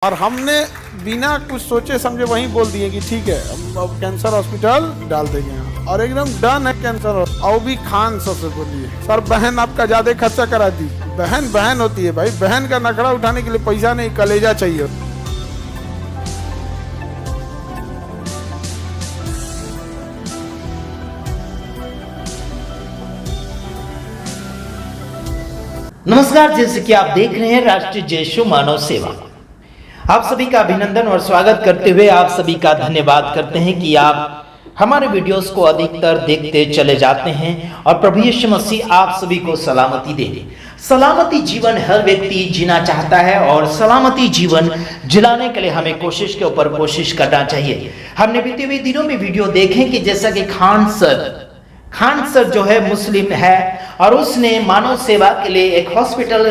और हमने बिना कुछ सोचे समझे वहीं बोल दिए कि ठीक है अब कैंसर हॉस्पिटल डाल देंगे यहाँ, और एकदम डन है कैंसर। और भी खान सर से बोलिए सर बहन आपका ज्यादा खर्चा करा दी। बहन बहन होती है भाई, बहन का नखरा उठाने के लिए पैसा नहीं कलेजा चाहिए। नमस्कार, जैसे कि आप देख रहे हैं राष्ट्रीय जयशो मानव सेवा। आप सभी का अभिनंदन और स्वागत करते हुए आप सभी का धन्यवाद करते हैं कि आप हमारे वीडियोस को अधिकतर देखते चले जाते हैं और प्रभु यीशु मसीह आप सभी को सलामती दे। सलामती जीवन हर व्यक्ति जीना चाहता है और सलामती जीवन जिलाने के लिए हमें कोशिश के ऊपर कोशिश करना चाहिए। हमने बीते हुए दिनों में वीडियो देखे कि जैसा कि खान सर जो है मुस्लिम है और उसने मानव सेवा के लिए एक हॉस्पिटल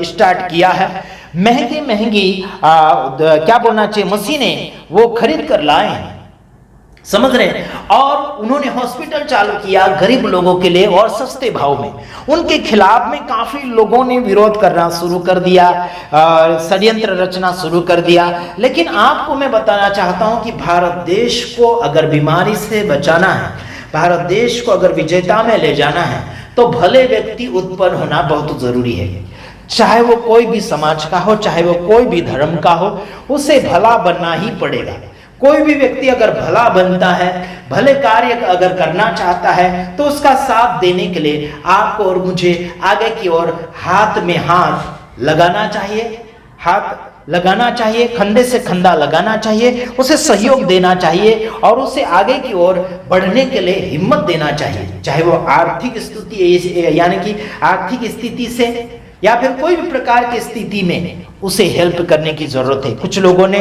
स्टार्ट किया है। महंगी क्या बोलना चाहिए मशीनें वो खरीद कर लाए हैं, समझ रहे हैं, और उन्होंने हॉस्पिटल चालू किया गरीब लोगों के लिए और सस्ते भाव में। उनके खिलाफ में काफी लोगों ने विरोध करना शुरू कर दिया, षड्यंत्र रचना शुरू कर दिया। लेकिन आपको मैं बताना चाहता हूं कि भारत देश को अगर बीमारी से बचाना है, भारत देश को अगर विजेता में ले जाना है, तो भले व्यक्ति उत्पन्न होना बहुत जरूरी है। चाहे वो कोई भी समाज का हो, चाहे वो कोई भी धर्म का हो, उसे भला बनना ही पड़ेगा। कोई भी व्यक्ति अगर भला बनता है, भले कार्य अगर करना चाहता है, तो उसका साथ देने के लिए आपको और मुझे आगे की ओर हाथ में हाथ लगाना चाहिए, कंधे से कंधा लगाना चाहिए, उसे सहयोग देना चाहिए और उसे आगे की ओर बढ़ने के लिए हिम्मत देना चाहिए। चाहे वो आर्थिक स्थिति यानी कि आर्थिक स्थिति से या फिर कोई भी प्रकार की स्थिति में उसे हेल्प करने की जरूरत है। कुछ लोगों ने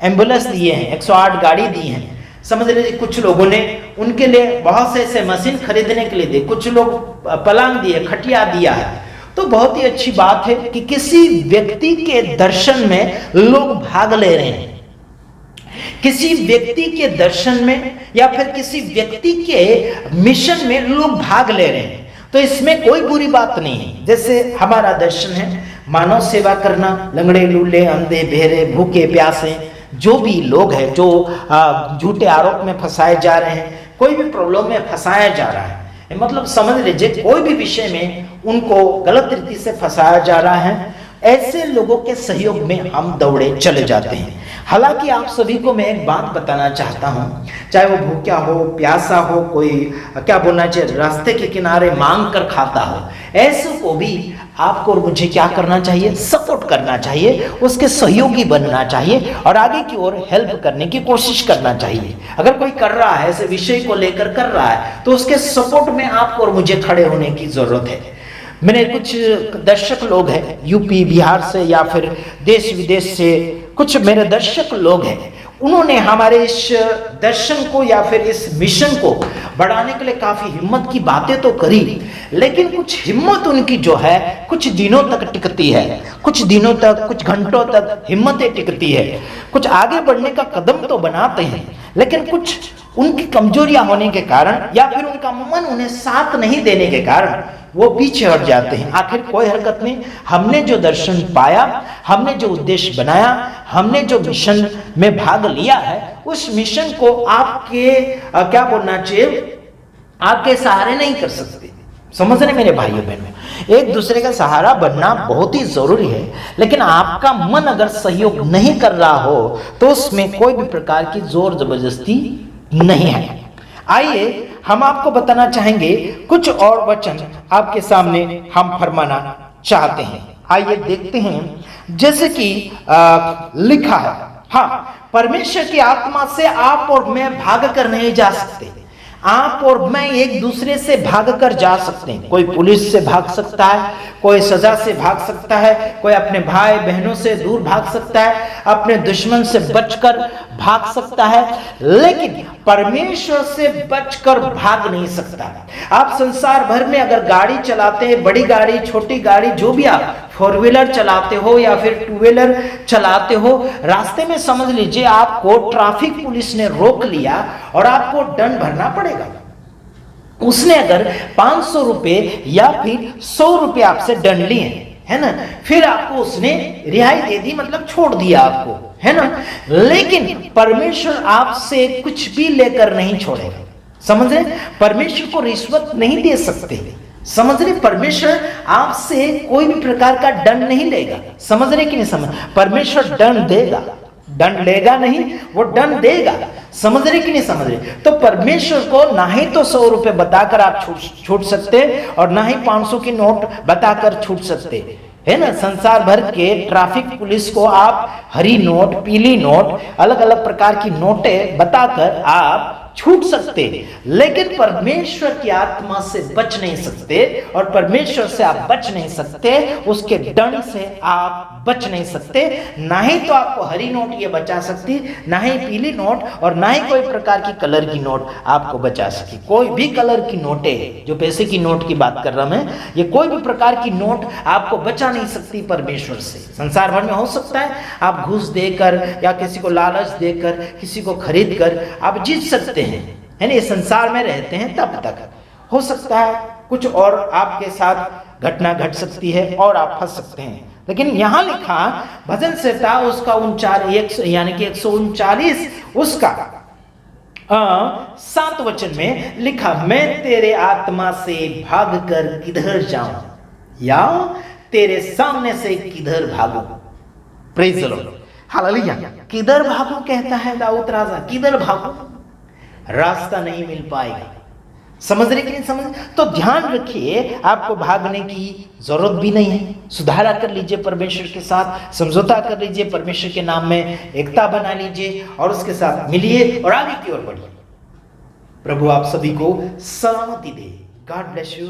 एम्बुलेंस दिए हैं, 108 गाड़ी दी हैं, समझ लीजिए। कुछ लोगों ने उनके लिए बहुत से ऐसे मशीन खरीदने के लिए दिए, कुछ लोग पलंग दिए, खटिया दिया है। तो बहुत ही अच्छी बात है कि किसी व्यक्ति के दर्शन में लोग भाग ले रहे हैं, किसी व्यक्ति के दर्शन में या फिर किसी व्यक्ति के मिशन में लोग भाग ले रहे हैं, तो इसमें कोई बुरी बात नहीं है। जैसे हमारा दर्शन है मानव सेवा करना, लंगड़े लूले अंधे बहरे भूखे प्यासे जो भी लोग हैं, जो झूठे आरोप में फंसाए जा रहे हैं, कोई भी प्रॉब्लम में फंसाया जा रहा है, मतलब समझ लीजिए कोई भी विषय में उनको गलत रीति से फंसाया जा रहा है, ऐसे लोगों के सहयोग में हम दौड़े चले जाते हैं। हालांकि आप सभी को मैं एक बात बताना चाहता हूं, चाहे वो भूखा हो, प्यासा हो, कोई क्या बोलना चाहिए रास्ते के किनारे मांग कर खाता हो, ऐसे को भी आपको और मुझे क्या करना चाहिए, सपोर्ट करना चाहिए, उसके सहयोगी बनना चाहिए और आगे की ओर हेल्प करने की कोशिश करना चाहिए। अगर कोई कर रहा है, ऐसे विषय को लेकर कर रहा है, तो उसके सपोर्ट में आपको और मुझे खड़े होने की जरूरत है। मैंने कुछ दर्शक लोग हैं यूपी बिहार से या फिर देश विदेश से, कुछ मेरे दर्शक लोग हैं, उन्होंने हमारे इस दर्शन को या फिर इस मिशन को बढ़ाने के लिए काफी हिम्मत की बातें तो करी, लेकिन कुछ हिम्मत उनकी जो है कुछ दिनों तक टिकती है, कुछ दिनों तक, कुछ घंटों तक हिम्मतें टिकती है। कुछ आगे बढ़ने का कदम तो बनाते हैं, लेकिन कुछ उनकी कमजोरियां होने के कारण या फिर उनका मन उन्हें साथ नहीं देने के कारण वो पीछे हट जाते हैं। आखिर कोई हरकत नहीं, हमने जो दर्शन पाया, हमने जो उद्देश्य बनाया, हमने जो मिशन में भाग लिया है, उस मिशन को आपके क्या बोलना चाहिए, आपके सहारे नहीं कर सकते। समझ रहे मेरे भाइयों बहनों, एक दूसरे का सहारा बनना बहुत ही जरूरी है, लेकिन आपका मन अगर सहयोग नहीं कर रहा हो तो उसमें कोई भी प्रकार की जोर जबरदस्ती नहीं है। आइए हम आपको बताना चाहेंगे कुछ और वचन आपके सामने हम फरमाना चाहते हैं। आइए देखते हैं, जैसे कि लिखा है, हाँ, परमेश्वर की आत्मा से आप और मैं भाग कर नहीं जा सकते। आप और मैं एक दूसरे से भाग कर जा सकते हैं। कोई पुलिस से भाग सकता है, कोई सजा से भाग सकता है, कोई अपने भाई बहनों से दूर भाग सकता है, अपने दुश्मन से बचकर भाग सकता है, लेकिन परमेश्वर से बचकर भाग नहीं सकता। आप संसार भर में अगर गाड़ी चलाते हैं, बड़ी गाड़ी, छोटी गाड़ी, जो भी आप 4 व्हीलर चलाते हो या फिर 2 व्हीलर चलाते हो, रास्ते में समझ लीजिए आपको ट्रैफिक पुलिस ने रोक लिया और आपको दंड भरना पड़ेगा। उसने अगर 500 रुपए या फिर 100 रुपए आपसे दंड लिए, है ना, फिर आपको उसने रिहाई दे दी, मतलब छोड़ दिया आपको, है ना। लेकिन परमेश्वर आपसे कुछ भी लेकर नहीं छोड़ेगा, समझ रहे। परमेश्वर को रिश्वत नहीं दे सकते, समझ रहे। परमेश्वर आपसे कोई भी प्रकार का दंड नहीं लेगा, समझ रहे कि नहीं समझ। परमेश्वर दंड देगा, दंड लेगा नहीं, वो दंड देगा, समझ रहे कि नहीं समझ रहे। तो परमेश्वर को ना ही तो 100 रुपए बताकर आप छूट सकते और ना ही 500 की नोट बताकर छूट सकते, है ना। संसार भर के ट्रैफिक पुलिस को आप हरी नोट, पीली नोट, अलग अलग प्रकार की नोटें बताकर आप छूट सकते, लेकिन परमेश्वर की आत्मा से बच नहीं सकते, और परमेश्वर से आप बच नहीं सकते, उसके दंड से आप बच नहीं सकते। ना ही तो आपको हरी नोट ये बचा सकती, ना ही पीली नोट, और ना ही कोई प्रकार की कलर की नोट आपको बचा सकी। कोई भी कलर की नोटें, जो पैसे की नोट की बात कर रहा मैं, ये कोई भी प्रकार की नोट आपको बचा नहीं सकती परमेश्वर से। संसार भर में हो सकता है आप घूस देकर या किसी को लालच देकर, किसी को खरीद कर आप जीत सकते हैं, है ना। ये संसार में रहते हैं तब तक हो सकता है कुछ और आपके साथ घटना घट सकती है और आप फंस सकते हैं। लेकिन यहां लिखा भजन संहिता उसका 139 उसका 7 वचन में लिखा, मैं तेरे आत्मा से भाग कर किधर जाऊं, या तेरे सामने से किधर भागूं। Praise the lord, hallelujah. किधर भागूं कहता है दाऊद राजा, किधर भागूं, रास्ता नहीं मिल पाएगा, समझ रहे कि नहीं समझ। तो ध्यान रखिए, आपको भागने की जरूरत भी नहीं है। सुधारा कर लीजिए परमेश्वर के साथ, समझौता कर लीजिए परमेश्वर के नाम में, एकता बना लीजिए और उसके साथ मिलिए और आगे की ओर बढ़िए। प्रभु आप सभी को सलामती दे। God bless you.